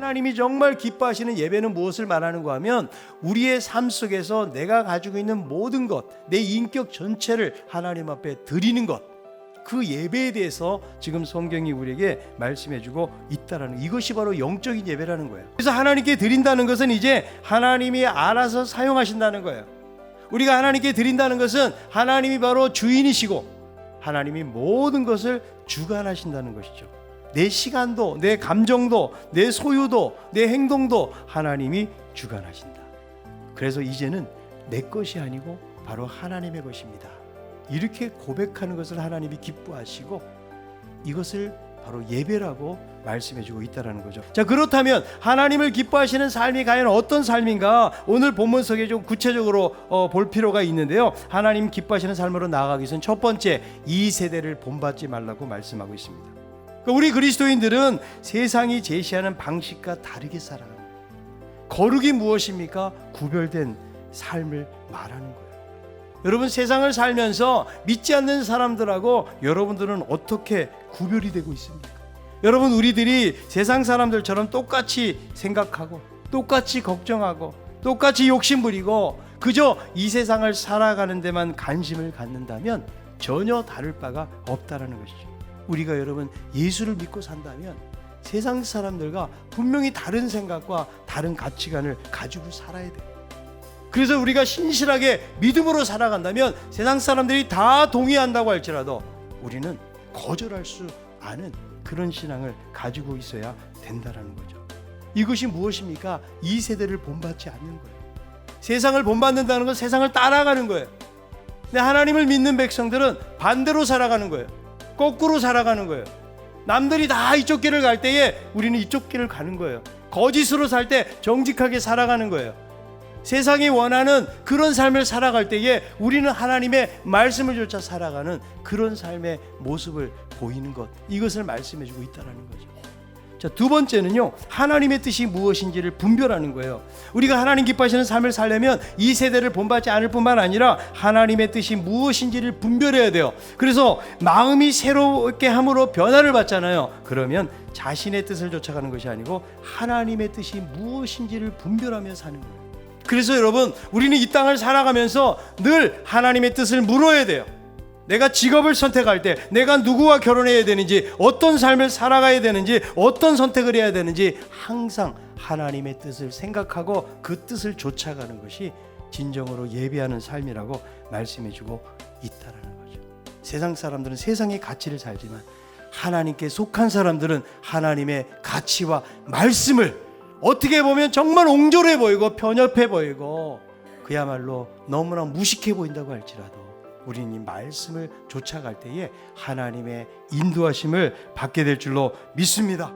하나님이 정말 기뻐하시는 예배는 무엇을 말하는가 하면 우리의 삶 속에서 내가 가지고 있는 모든 것, 내 인격 전체를 하나님 앞에 드리는 것, 그 예배에 대해서 지금 성경이 우리에게 말씀해주고 있다라는, 이것이 바로 영적인 예배라는 거예요. 그래서 하나님께 드린다는 것은 이제 하나님이 알아서 사용하신다는 거예요. 우리가 하나님께 드린다는 것은 하나님이 바로 주인이시고 하나님이 모든 것을 주관하신다는 것이죠. 내 시간도, 내 감정도, 내 소유도, 내 행동도 하나님이 주관하신다. 그래서 이제는 내 것이 아니고 바로 하나님의 것입니다. 이렇게 고백하는 것을 하나님이 기뻐하시고 이것을 바로 예배라고 말씀해주고 있다는 거죠. 자, 그렇다면 하나님을 기뻐하시는 삶이 과연 어떤 삶인가, 오늘 본문 속에 좀 구체적으로 볼 필요가 있는데요. 하나님 기뻐하시는 삶으로 나아가기 위해서는 첫 번째, 이 세대를 본받지 말라고 말씀하고 있습니다. 그러니까 우리 그리스도인들은 세상이 제시하는 방식과 다르게 살아가는 거예요. 거룩이 무엇입니까? 구별된 삶을 말하는 거예요. 여러분, 세상을 살면서 믿지 않는 사람들하고 여러분들은 어떻게 구별이 되고 있습니까? 여러분, 우리들이 세상 사람들처럼 똑같이 생각하고 똑같이 걱정하고 똑같이 욕심부리고 그저 이 세상을 살아가는 데만 관심을 갖는다면 전혀 다를 바가 없다는 것이죠. 우리가 여러분 예수를 믿고 산다면 세상 사람들과 분명히 다른 생각과 다른 가치관을 가지고 살아야 돼요. 그래서 우리가 신실하게 믿음으로 살아간다면 세상 사람들이 다 동의한다고 할지라도 우리는 거절할 수 않은 그런 신앙을 가지고 있어야 된다는 거죠. 이것이 무엇입니까? 이 세대를 본받지 않는 거예요. 세상을 본받는다는 건 세상을 따라가는 거예요. 근데 하나님을 믿는 백성들은 반대로 살아가는 거예요. 거꾸로 살아가는 거예요. 남들이 다 이쪽 길을 갈 때에 우리는 이쪽 길을 가는 거예요. 거짓으로 살 때 정직하게 살아가는 거예요. 세상이 원하는 그런 삶을 살아갈 때에 우리는 하나님의 말씀을 쫓아 살아가는 그런 삶의 모습을 보이는 것, 이것을 말씀해주고 있다는 거죠. 자, 두 번째는요, 하나님의 뜻이 무엇인지를 분별하는 거예요. 우리가 하나님 기뻐하시는 삶을 살려면 이 세대를 본받지 않을 뿐만 아니라 하나님의 뜻이 무엇인지를 분별해야 돼요. 그래서 마음이 새롭게 함으로 변화를 받잖아요. 그러면 자신의 뜻을 쫓아가는 것이 아니고 하나님의 뜻이 무엇인지를 분별하며 사는 거예요. 그래서 여러분, 우리는 이 땅을 살아가면서 늘 하나님의 뜻을 물어야 돼요. 내가 직업을 선택할 때 내가 누구와 결혼해야 되는지, 어떤 삶을 살아가야 되는지, 어떤 선택을 해야 되는지 항상 하나님의 뜻을 생각하고 그 뜻을 쫓아가는 것이 진정으로 예배하는 삶이라고 말씀해주고 있다는 거죠. 세상 사람들은 세상의 가치를 살지만 하나님께 속한 사람들은 하나님의 가치와 말씀을 어떻게 보면 정말 옹졸해 보이고 편협해 보이고 그야말로 너무나 무식해 보인다고 할지라도 우리는 이 말씀을 쫓아갈 때에 하나님의 인도하심을 받게 될 줄로 믿습니다.